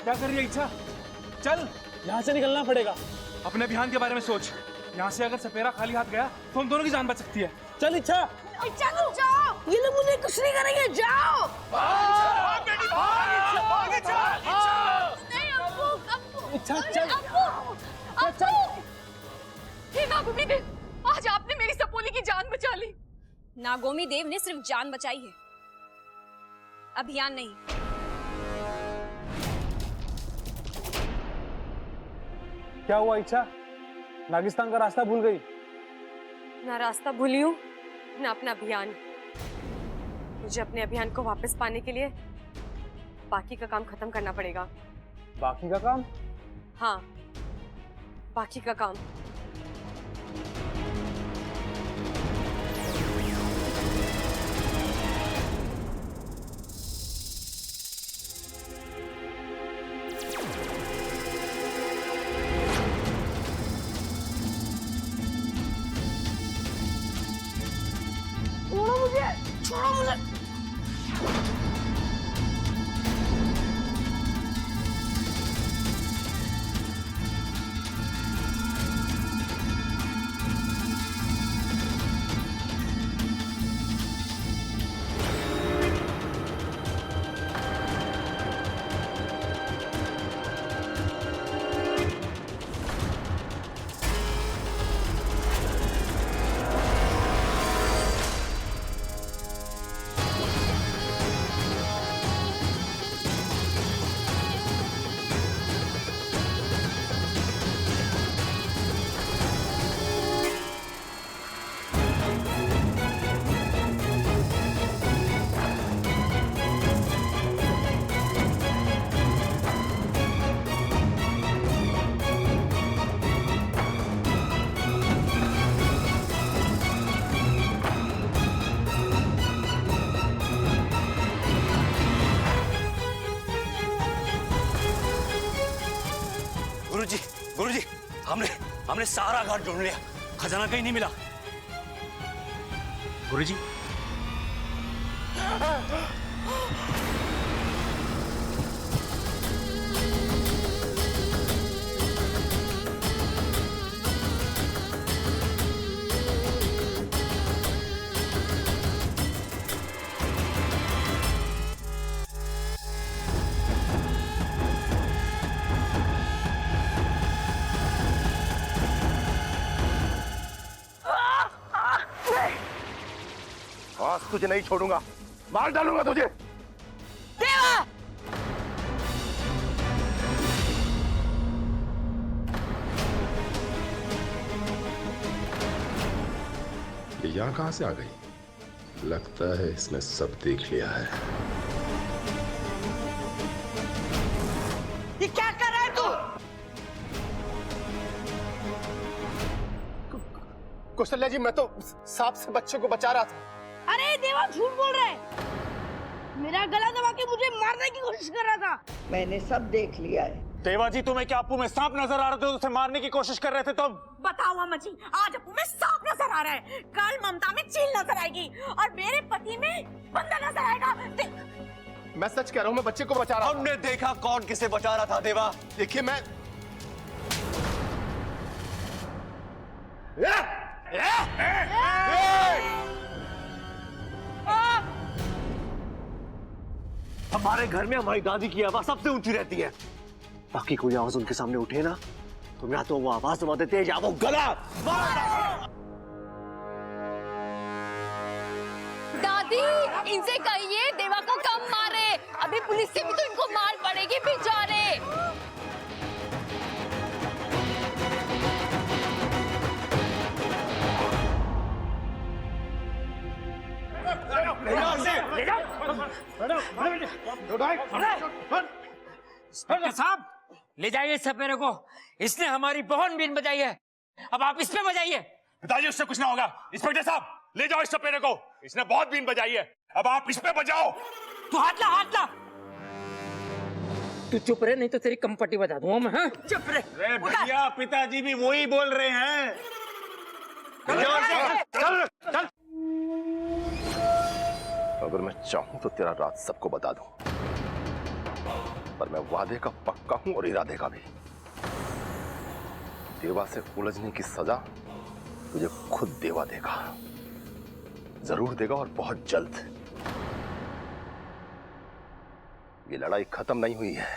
क्या कर रही है इच्छा? चल, यहाँ से निकलना पड़ेगा। अपने अभियान के बारे में सोच। यहाँ से अगर सपेरा खाली हाथ गया तो हम दोनों की जान बच सकती है। चल इच्छा। इच्छा तुम जाओ, ये लोग मुझे कुछ नहीं करेंगे, जाओ। नहीं अप्पू, अप्पू, इच्छा चल। अप्पू, हे नागोमी देव, आज आपने मेरी सपोली की जान बचा ली। नागोमी देव ने सिर्फ जान बचाई है, अभियान नहीं। क्या हुआ इच्छा? नागिस्तान का रास्ता भूल गई? ना रास्ता भूली हूँ, ना अपना अभियान। मुझे अपने अभियान को वापस पाने के लिए बाकी का काम खत्म करना पड़ेगा। बाकी का काम? हाँ, बाकी का काम। छोड़ो मुझे। गुरुजी, हमने सारा घाट ढूंढ लिया, खजाना कहीं नहीं मिला। गुरुजी, आज तुझे नहीं छोड़ूंगा, मार डालूंगा तुझे। देवा! ये यहाँ कहां से आ गई? लगता है इसने सब देख लिया है। ये क्या कर रहा है तू? कौशल्या जी, मैं तो सांप से बच्चे को बचा रहा था। अरे देवा, झूठ बोल रहा है। मेरा गला दबा के मुझे मारने की कोशिश कर रहा था। मैंने सब देख लिया है। देवा जी, तुम्हें क्या अप्पू में सांप नजर आ रहे थे? उसे मारने की कोशिश कर रहे थे तुम? बताओ अम्मा जी, आज अप्पू में सांप नजर आ रहा है, कल ममता में चील नजर आएगी और मेरे पति में बंदा नजर आएगा। मैं सच कह रहा हूँ, मैं बच्चे को बचा रहा था। हमने देखा कौन किसे बचा रहा था। देवा, देखिए मैं हमारे घर में हमारी दादी की आवाज सबसे ऊंची रहती है। बाकी कोई आवाज उनके सामने उठे ना, तो या तो वो आवाज दबा देते हैं या वो गला। दादी, इनसे कहिए देवा को कम मारे, अभी पुलिस से भी तो इनको मार पड़ेगी बेचारे। साहब, ले जाइए सपेरे को, इसने हमारी बहुत बीन बजाई है, अब आप इस पे बजाइए। पिताजी, उससे कुछ ना होगा। इंस्पेक्टर साहब, ले जाओ इस सपेरे को, इसने बहुत बीन बजाई है, अब आप इस पे बजाओ। तू हाथ ला, हाथ ला। तू चुप रहे, नहीं तो तेरी कम पट्टी बजा दूंगा मैं। हाँ? चुप रहे। भैया, पिताजी भी वही बोल रहे हैं। चल चल। अगर मैं चाहूं तो तेरा राज सबको बता दूं। पर मैं वादे का पक्का हूं और इरादे का भी। देवा से उलझने की सजा तुझे खुद देवा देगा, जरूर देगा और बहुत जल्द। ये लड़ाई खत्म नहीं हुई है।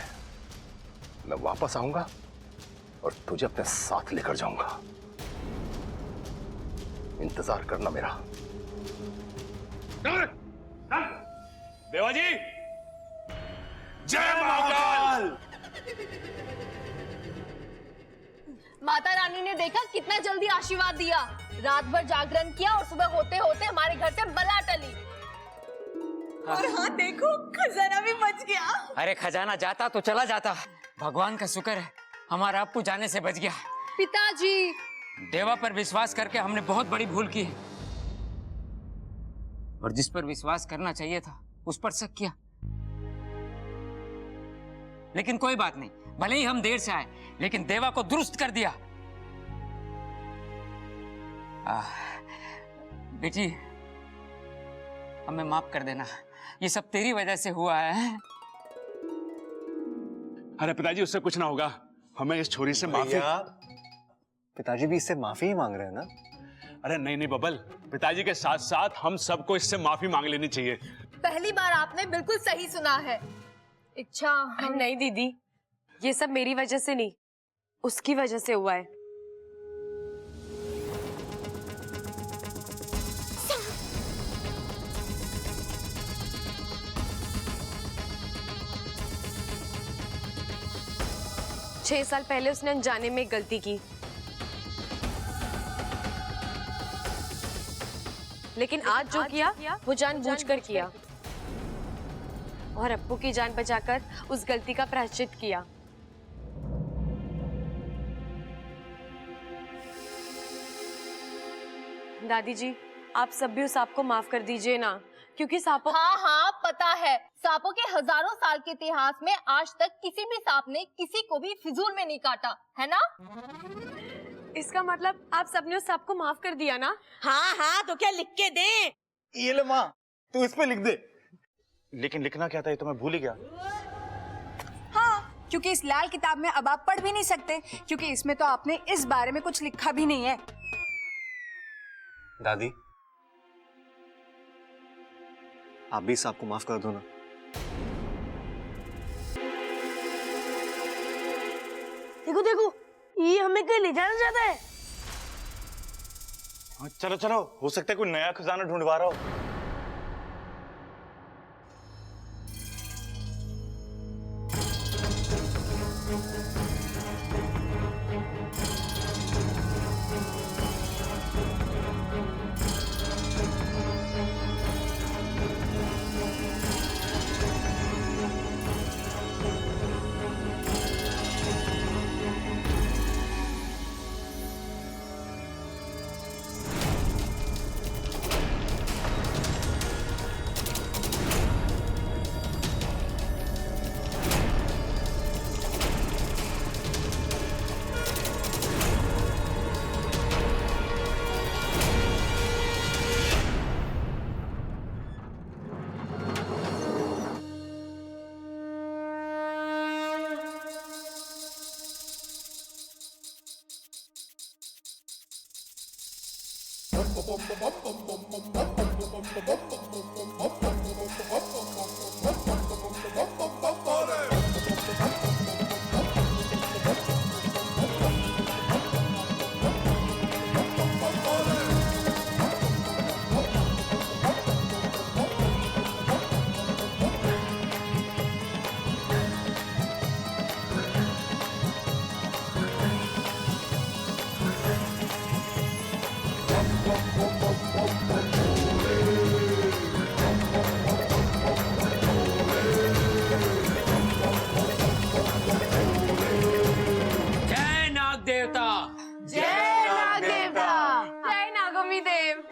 मैं वापस आऊंगा और तुझे अपने साथ लेकर जाऊंगा। इंतजार करना मेरा। देवा जी, जय महाकाल। माता रानी ने देखा कितना जल्दी आशीर्वाद दिया। रात भर जागरण किया और सुबह होते होते हमारे घर से बला टली। और हाँ देखो, खजाना भी बच गया। अरे खजाना जाता तो चला जाता, भगवान का शुक्र है हमारा अप्पू जाने से बच गया। पिताजी, देवा पर विश्वास करके हमने बहुत बड़ी भूल की है, और जिस पर विश्वास करना चाहिए था उस पर शक किया। लेकिन कोई बात नहीं, भले ही हम देर से आए लेकिन देवा को दुरुस्त कर दिया। बेटी, हमें माफ कर देना, ये सब तेरी वजह से हुआ है। अरे पिताजी, उससे कुछ ना होगा। हमें इस छोरी से माफी। पिताजी भी इससे माफी ही मांग रहे हैं ना? अरे नहीं नहीं बबल, पिताजी के साथ साथ हम सबको इससे माफी मांग लेनी चाहिए। पहली बार आपने बिल्कुल सही सुना है। इच्छा नहीं दीदी, ये सब मेरी वजह से नहीं, उसकी वजह से हुआ है। छह साल पहले उसने अनजाने में एक गलती की, लेकिन आज जो किया वो जानबूझकर किया, और अप्पू की जान बचाकर उस गलती का प्रायश्चित किया। दादी जी, आप सब भी उस सांप को माफ कर दीजिए ना, क्योंकि सांपों हाँ पता है। सांपों के हजारों साल के इतिहास में आज तक किसी भी सांप ने किसी को भी फिजूल में नहीं काटा, है ना? इसका मतलब आप सबने उस सांप को माफ कर दिया ना? हाँ हाँ, तो क्या लिख के दे? ये ले माँ, तू इस पे लिख दे। लेकिन लिखना क्या था ये तो मैं भूल ही गया। हाँ, क्योंकि इस लाल किताब में अब आप पढ़ भी नहीं सकते, क्योंकि इसमें तो आपने इस बारे में कुछ लिखा भी नहीं है। दादी, आप भी सांप को माफ कर दो ना। देखो देखो, ये हमें कहीं ले जाना चाहता है। हाँ, चलो चलो, हो सकता है कोई नया खजाना ढूंढवा रहा हो। जय नाग देवता, जय नाग देवता, जय नागोमी देव,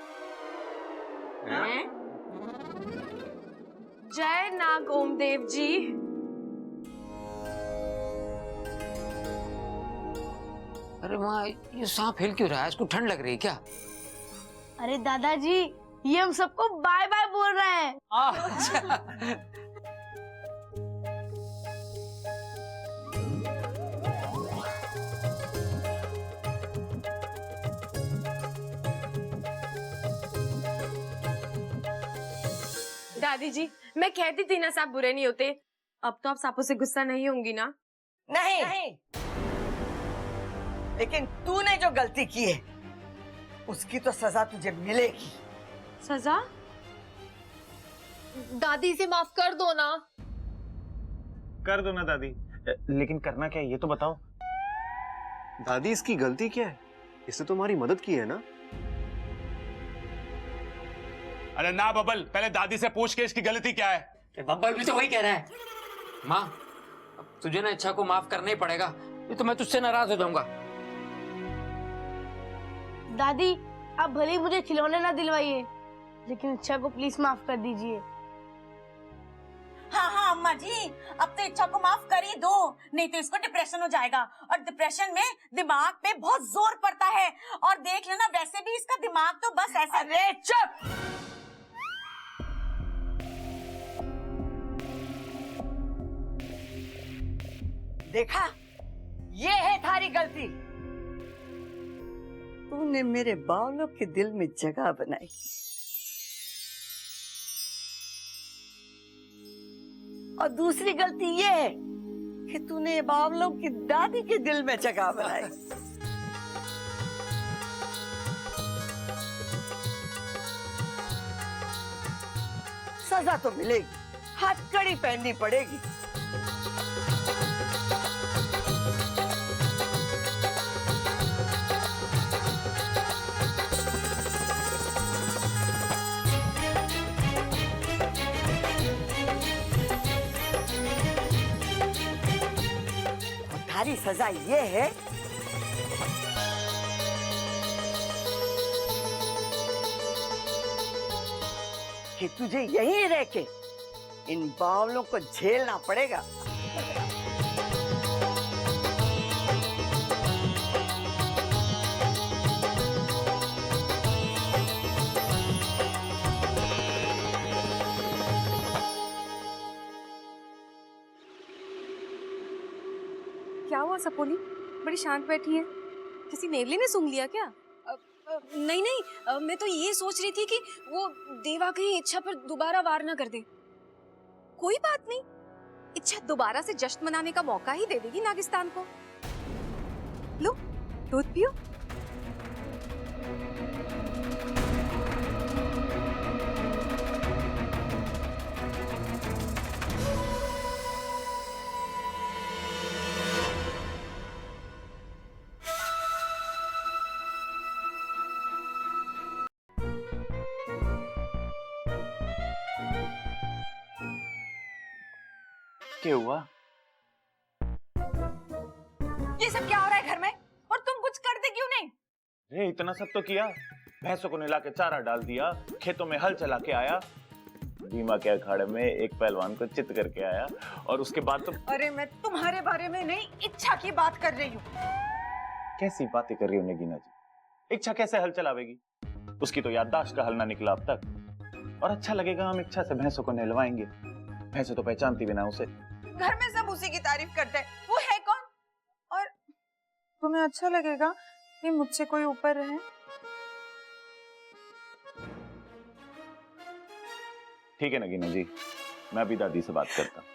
जय नाग ओम देव जी। अरे माँ, ये सांप हिल क्यों रहा है? इसको ठंड लग रही है क्या? अरे दादाजी, ये हम सबको बाय बाय बोल रहे हैं। अच्छा। दादी जी, मैं कहती थी ना सांप बुरे नहीं होते। अब तो आप सांपों से गुस्सा नहीं होंगी ना? नहीं, लेकिन तूने जो गलती की है उसकी तो सजा तुझे मिलेगी। सजा? दादी से माफ कर दो ना। कर दो ना दादी, लेकिन करना क्या है ये तो बताओ। दादी इसकी गलती क्या है? इसने तो हमारी मदद की है ना। अरे ना बबल, पहले दादी से पूछ के इसकी गलती क्या है। बब्बल भी तो वही कह रहा है। माँ, अब तुझे ना इच्छा को माफ करना ही पड़ेगा, ये तो मैं तुझसे नाराज हो जाऊंगा। दादी, आप भले ही मुझे खिलौने ना दिलवाइए, लेकिन इच्छा को प्लीज माफ कर दीजिए। हाँ अम्मा जी, अब तो इच्छा को माफ कर ही दो, नहीं तो इसको डिप्रेशन हो जाएगा, और डिप्रेशन में दिमाग पे बहुत जोर पड़ता है। और देख लेना, वैसे भी इसका दिमाग तो बस ऐसा। अरे चुप! देखा, ये है थारी गलती। तूने मेरे बावलों के दिल में जगह बनाई, और दूसरी गलती ये है कि तूने बावलों की दादी के दिल में जगह बनाई। सजा तो मिलेगी, हथकड़ी पहननी पड़ेगी। तुम्हारी सजा ये है कि तुझे यहीं रह के इन बावलों को झेलना पड़ेगा। क्या हुआ सपोली, बड़ी शांत बैठी है? किसी नेवले ने सूंघ लिया क्या? नहीं नहीं, मैं तो ये सोच रही थी कि वो देवा कहीं इच्छा पर दोबारा वार ना कर दे। कोई बात नहीं, इच्छा दोबारा से जश्न मनाने का मौका ही दे देगी नागिस्तान को। लो, दूध पियो। क्या हुआ? ये सब क्या हो रहा है घर में, और तुम कुछ करते क्यों नहीं? अरे इतना सब तो किया, भैंसों को नहला के चारा डाल दिया, खेतों में हल चला के आया, भीमा के अखाड़े में एक पहलवान को चित करके आया, और उसके बाद तो। अरे मैं तुम्हारे बारे में नहीं, इच्छा की बात कर रही हूँ। कैसी बातें कर रही हो नगीना जी? इच्छा कैसे हल चलावेगी? उसकी तो याददाश्त का हल ना निकला अब तक। और अच्छा लगेगा हम इच्छा से भैंसों को नहलवाएंगे? भैंसें तो पहचानती भी ना उसे। घर में सब उसी की तारीफ करते हैं, वो है कौन? और तुम्हें अच्छा लगेगा कि मुझसे कोई ऊपर रहे? ठीक है नगीना जी, मैं अभी दादी से बात करता हूँ।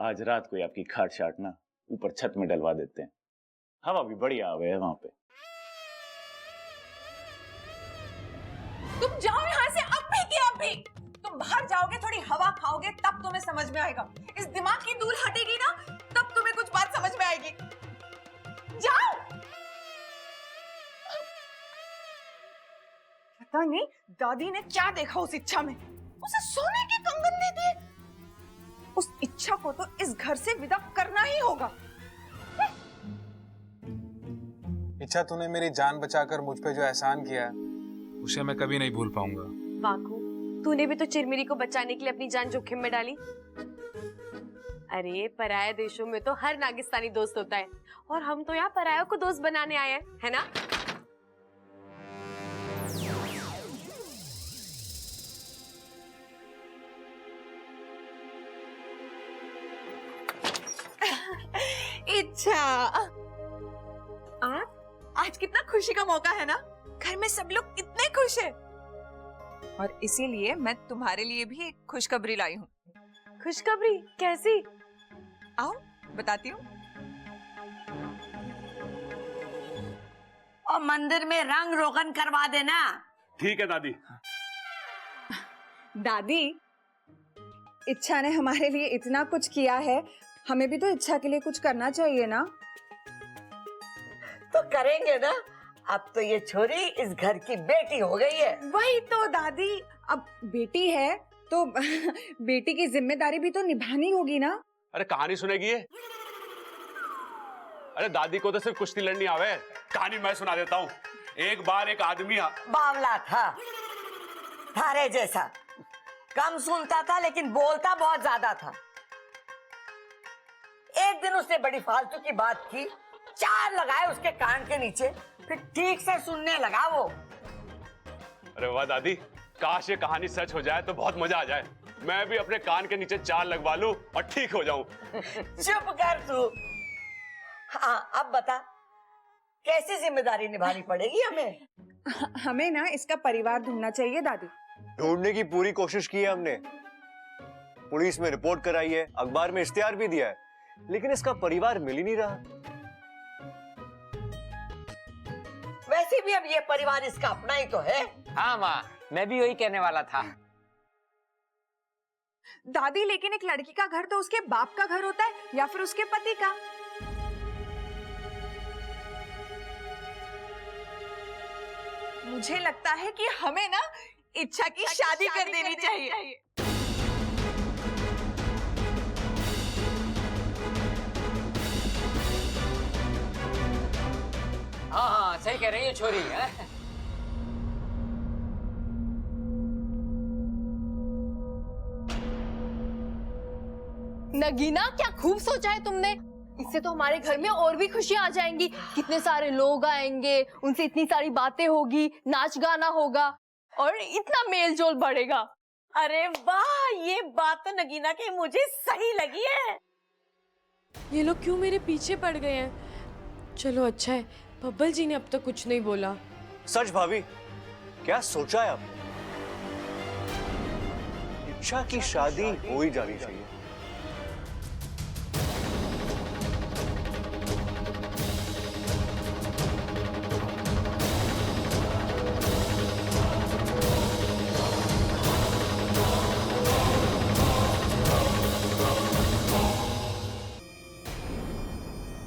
आज रात को आपकी खाट शाट ना ऊपर छत में डलवा देते हैं, हवा भी बढ़िया आवे है वहां पे। तुम जाओ यहाँ से अभी के अभी। तुम बाहर जाओगे, थोड़ी हवा खाओगे, तब तुम्हें समझ में आएगा। इस दिमाग की धूल हटेगी ना, तब तुम्हें कुछ बात समझ में आएगी। जाओ। पता नहीं दादी ने क्या देखा उस इच्छा में, उसे सोने के कंगन दे दिए। उस इच्छा को तो इस घर से विदा करना ही होगा। इच्छा, तूने मेरी जान बचाकर मुझ पे जो एहसान किया है उसे मैं कभी नहीं भूल पाऊंगा। वाकू, तूने भी तो चिरमिरी को बचाने के लिए अपनी जान जोखिम में डाली। अरे पराये देशों में तो हर नागिस्तानी दोस्त होता है, और हम तो यहाँ परायों को दोस्त बनाने आए हैं, है ना? इच्छा, आज कितना खुशी का मौका है ना, घर में सब लोग कितने खुश हैं। और इसीलिए मैं तुम्हारे लिए भी एक खुशखबरी लाई हूँ। खुशखबरी कैसी? आओ बताती हूँ। और मंदिर में रंग रोगन करवा देना। ठीक है दादी। दादी, इच्छा ने हमारे लिए इतना कुछ किया है, हमें भी तो इच्छा के लिए कुछ करना चाहिए ना। तो करेंगे ना, अब तो ये छोरी इस घर की बेटी हो गई है। वही तो दादी, अब बेटी है तो बेटी की जिम्मेदारी भी तो निभानी होगी ना। अरे कहानी सुनेगी ये? अरे दादी को तो सिर्फ कुश्ती लड़नी आवे। कहानी मैं सुना देता हूँ। एक बार एक आदमी बावला था, थारे जैसा, कम सुनता था लेकिन बोलता बहुत ज्यादा था। एक दिन उसने बड़ी फालतू की बात की, 4 लगाए उसके कान के नीचे, फिर ठीक से सुनने लगा वो। अरे वाह दादी, काश ये कहानी सच हो जाए तो बहुत मजा आ जाए। मैं भी अपने कान के नीचे 4 लगवा लूं और ठीक हो जाऊं। चुप कर तू। हाँ अब बता, कैसी जिम्मेदारी निभानी पड़ेगी हमें? हमें ना इसका परिवार ढूंढना चाहिए दादी। ढूंढने की पूरी कोशिश की है हमने, पुलिस में रिपोर्ट कराई है, अखबार में इश्तिहार भी दिया है, लेकिन इसका परिवार मिल ही नहीं रहा। वैसे भी अब ये परिवार इसका अपना ही तो है। हाँ माँ, मैं भी वही कहने वाला था। दादी, लेकिन एक लड़की का घर तो उसके बाप का घर होता है या फिर उसके पति का। मुझे लगता है कि हमें ना इच्छा की शादी कर देनी चाहिए। हाँ हाँ, सही कह रही है छोरी है। नगीना, क्या खूब सोचा है तुमने। इससे तो हमारे घर में और भी खुशियां आ जाएंगी। कितने सारे लोग आएंगे, उनसे इतनी सारी बातें होगी, नाच गाना होगा और इतना मेल जोल बढ़ेगा। अरे वाह, ये बात तो नगीना की मुझे सही लगी है। ये लोग क्यों मेरे पीछे पड़ गए हैं? चलो अच्छा है, बब्बल जी ने अब तक कुछ नहीं बोला। सच भाभी, क्या सोचा है आपने? इच्छा की शादी हो ही जानी चाहिए।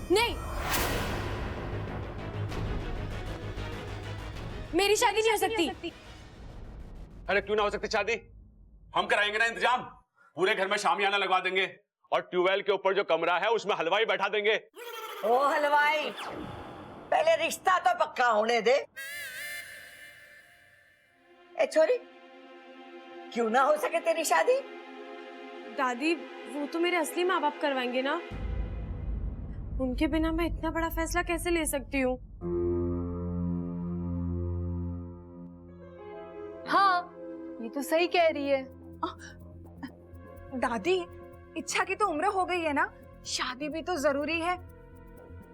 नहीं, मेरी शादी नहीं हो सकती। अरे क्यों ना हो सकती शादी? हम कराएंगे ना इंतजाम। पूरे घर में शामियाना लगवा देंगे और ट्यूबवेल के ऊपर जो कमरा है उसमें हलवाई बैठा देंगे। ओ हलवाई, पहले रिश्ता तो पक्का होने दे। ए छोरी, क्यों ना हो सके तेरी शादी? दादी, वो तो मेरे असली माँ बाप करवाएंगे ना। उनके बिना मैं इतना बड़ा फैसला कैसे ले सकती हूँ? हाँ, ये तो सही कह रही है। दादी, इच्छा की तो उम्र हो गई है ना, शादी भी तो जरूरी है।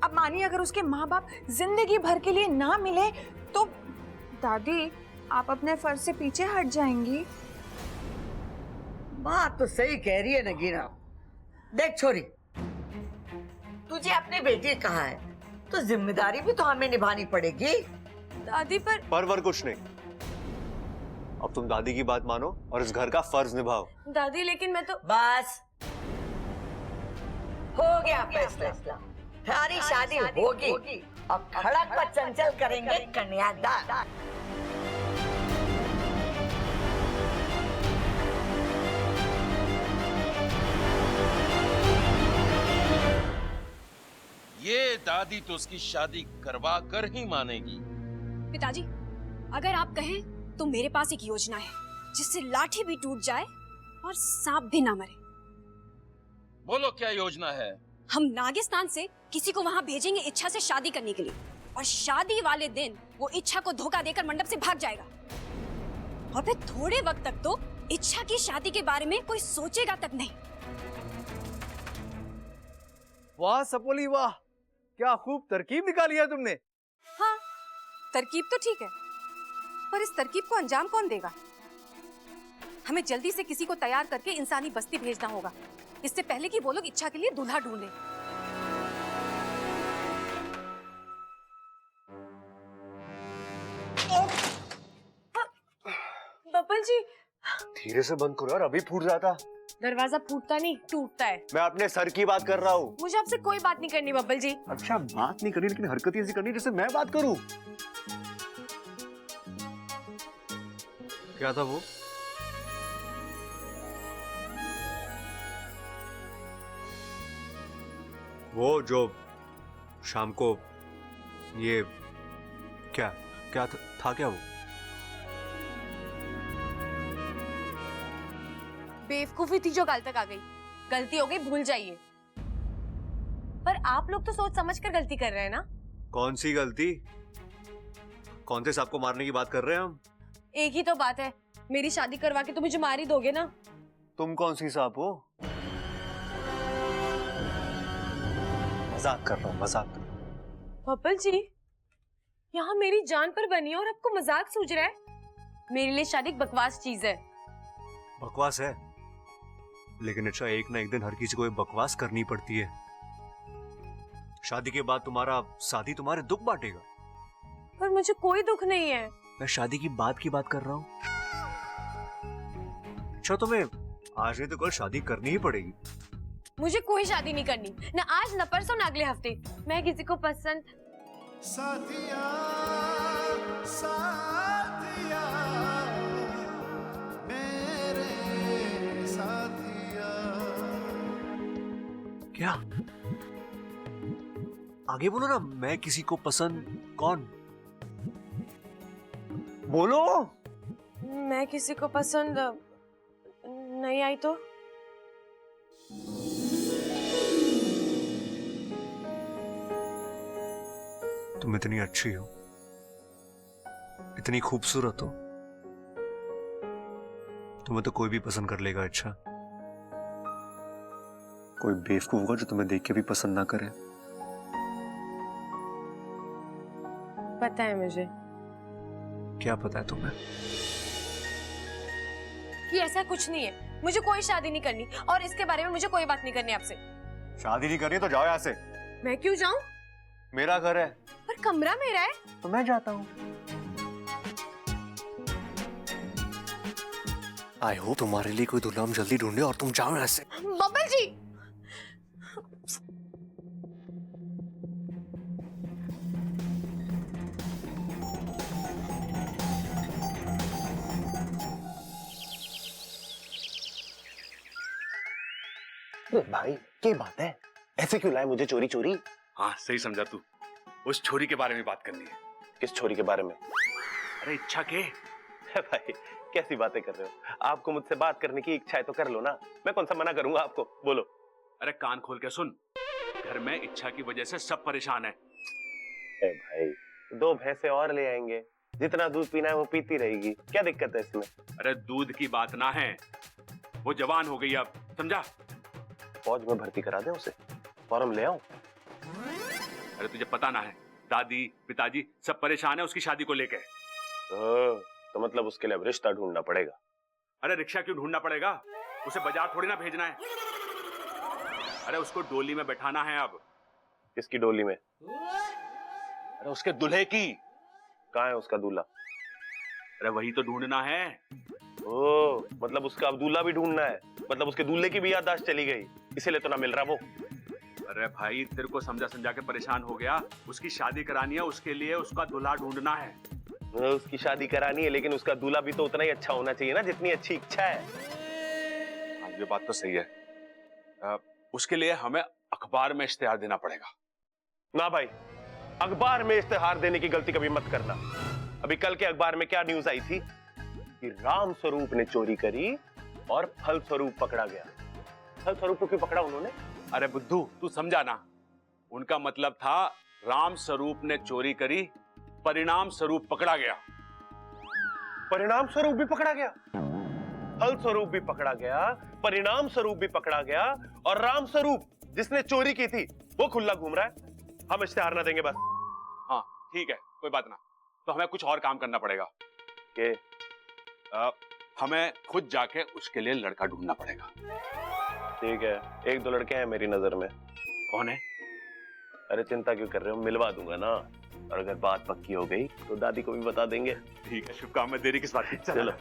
अब मानिए अगर उसके माँ बाप जिंदगी भर के लिए ना मिले तो दादी, आप अपने फर्ज से पीछे हट जाएंगी। बात तो सही कह रही है नगीना। देख छोरी, तुझे अपनी बेटी कहा है तो जिम्मेदारी भी तो हमें निभानी पड़ेगी। दादी पर कुछ नहीं, अब तुम दादी की बात मानो और इस घर का फर्ज निभाओ। दादी, लेकिन मैं तो बस हो गया फैसला। सारी शादी होगी और खड़क पर चंचल करेंगे कन्यादान। ये दादी तो उसकी शादी करवा कर ही मानेगी। पिताजी, अगर आप कहें तो मेरे पास एक योजना है जिससे लाठी भी टूट जाए और सांप भी ना मरे। बोलो क्या योजना है? हम नागिस्तान से किसी को वहाँ भेजेंगे इच्छा से शादी करने के लिए, और शादी वाले दिन वो इच्छा को धोखा देकर मंडप से भाग जाएगा, और फिर थोड़े वक्त तक तो इच्छा की शादी के बारे में कोई सोचेगा तक नहीं। वाह सपोली वाह, क्या खूब तरकीब निकाली है तुमने। हाँ, तरकीब तो ठीक है, पर इस तरकीब को अंजाम कौन देगा? हमें जल्दी से किसी को तैयार करके इंसानी बस्ती भेजना होगा, इससे पहले कि वो लोग इच्छा के लिए दूल्हा ढूंढें। बब्बल जी, धीरे से बंद करो यार, अभी फूट रहा था। दरवाजा फूटता नहीं, टूटता है। मैं अपने सर की बात कर रहा हूँ। मुझे आपसे कोई बात नहीं करनी बब्बल जी। अच्छा, बात नहीं करनी, लेकिन हरकत ऐसी करनी जैसे मैं बात करूँ। क्या था वो? वो जो शाम को ये क्या क्या था क्या वो? बेवकूफी थी जो कल तक आ गई। गलती हो गई, भूल जाइए। पर आप लोग तो सोच समझ कर गलती कर रहे हैं ना। कौन सी गलती? कौन से सांप को मारने की बात कर रहे हैं हम? एक ही तो बात है, मेरी शादी करवा के तो मुझे मार ही दोगे ना। तुम कौन सी सांप हो? मजाक कर रहा हूँ, मजाक। बब्बल जी, यहाँ मेरी जान पर बनी है और आपको मजाक सूझ रहा है? मेरे लिए शादी एक बकवास चीज है। बकवास है, लेकिन अच्छा एक ना एक दिन हर किसी को ये बकवास करनी पड़ती है। शादी के बाद तुम्हारा साथी तुम्हारे दुख बांटेगा। पर मुझे कोई दुख नहीं है। मैं शादी की बात कर रहा हूँ। अच्छा, तुम्हें आज नहीं तो कल शादी करनी ही पड़ेगी। मुझे कोई शादी नहीं करनी, न आज न परसों न अगले हफ्ते। मैं किसी को पसंद साथिया, साथिया, मेरे साथिया। क्या? आगे बोलो ना। मैं किसी को पसंद कौन? बोलो। मैं किसी को पसंद नहीं आई तो? तुम इतनी अच्छी हो, इतनी खूबसूरत हो, तुम्हें तो कोई भी पसंद कर लेगा। अच्छा, कोई बेवकूफ होगा जो तुम्हें देख के भी पसंद ना करे। पता है मुझे। क्या पता है तुम्हें? कि ऐसा कुछ नहीं है। मुझे कोई शादी नहीं करनी और इसके बारे में मुझे कोई बात नहीं करनी आपसे। शादी नहीं करनी तो जाओ यहाँ से। मैं क्यों जाऊं? मेरा घर है। पर कमरा मेरा है। तो मैं जाता हूँ। आई होप तुम्हारे लिए कोई दूल्हा हम जल्दी ढूंढे और तुम जाओ यहाँ से। बब्बल जी, भाई क्या बात है? ऐसे क्यों लाए मुझे चोरी चोरी? हाँ सही समझा तू। उस छोरी के बारे में बात करनी है। किस छोरी के बारे में? अरे इच्छा के। भाई कैसी बातें कर रहे हो? आपको मुझसे बात करने की इच्छा है तो कर लो ना, मैं कौन सा मना करूंगा आपको। बोलो। अरे कान खोल के सुन, घर में इच्छा की वजह से सब परेशान है। भाई 2 भैंसे और ले आएंगे, जितना दूध पीना है वो पीती रहेगी, क्या दिक्कत है इसमें? अरे दूध की बात ना है, वो जवान हो गई अब, समझा? फौज में भर्ती करा दे उसे, फॉर्म ले आओ। अरे तुझे पता ना है, दादी पिताजी सब परेशान है उसकी शादी को लेके। तो मतलब उसके लिए अब रिश्ता ढूंढना पड़ेगा। अरे रिक्शा क्यों ढूंढना पड़ेगा? उसे बाजार थोड़ी ना भेजना है। अरे उसको डोली में बैठाना है अब। किसकी डोली में? अरे उसके दूल्हे की। कहाँ है उसका दूल्हा? अरे वही तो ढूंढना है। ओ, मतलब उसका अब दूल्हा भी ढूंढना है। मतलब उसके दूल्हे की भी याददाश्त चली गई, इसीलिए तो ना मिल रहा वो। अरे भाई तेरे को समझा समझा के परेशान हो गया। उसकी शादी करानी है, उसके लिए उसका दूल्हा ढूंढना है। उसकी शादी करानी है, लेकिन उसका दूल्हा भी तो उतना ही अच्छा होना चाहिए ना जितनी अच्छी इच्छा है। हाँ ये बात तो सही है। उसके लिए हमें अखबार में इश्तेहार देना पड़ेगा। ना भाई, अखबार में इश्तेहार देने की गलती कभी मत करना। अभी कल के अखबार में क्या न्यूज आई थी कि राम स्वरूप ने चोरी करी और फल स्वरूप पकड़ा गया। फल स्वरूप को क्यों पकड़ा उन्होंने? अरे बुद्धू तू समझा ना, उनका मतलब था राम स्वरूप ने चोरी करी, परिणाम स्वरूप पकड़ा गया। परिणाम स्वरूप भी पकड़ा गया, फल स्वरूप भी पकड़ा गया, परिणाम स्वरूप भी पकड़ा गया, और राम स्वरूप जिसने चोरी की थी वो खुला घूम रहा है। हम इश्तेहार ना देंगे बस। हाँ ठीक है, कोई बात ना। तो हमें कुछ और काम करना पड़ेगा। हमें खुद जाके उसके लिए लड़का ढूंढना पड़ेगा। ठीक है, एक दो लड़के हैं मेरी नजर में। कौन है? अरे चिंता क्यों कर रहे हो, मिलवा दूंगा ना। और अगर बात पक्की हो गई तो दादी को भी बता देंगे। ठीक है, शुभकामनाएं। देरी किस बात की? चलो।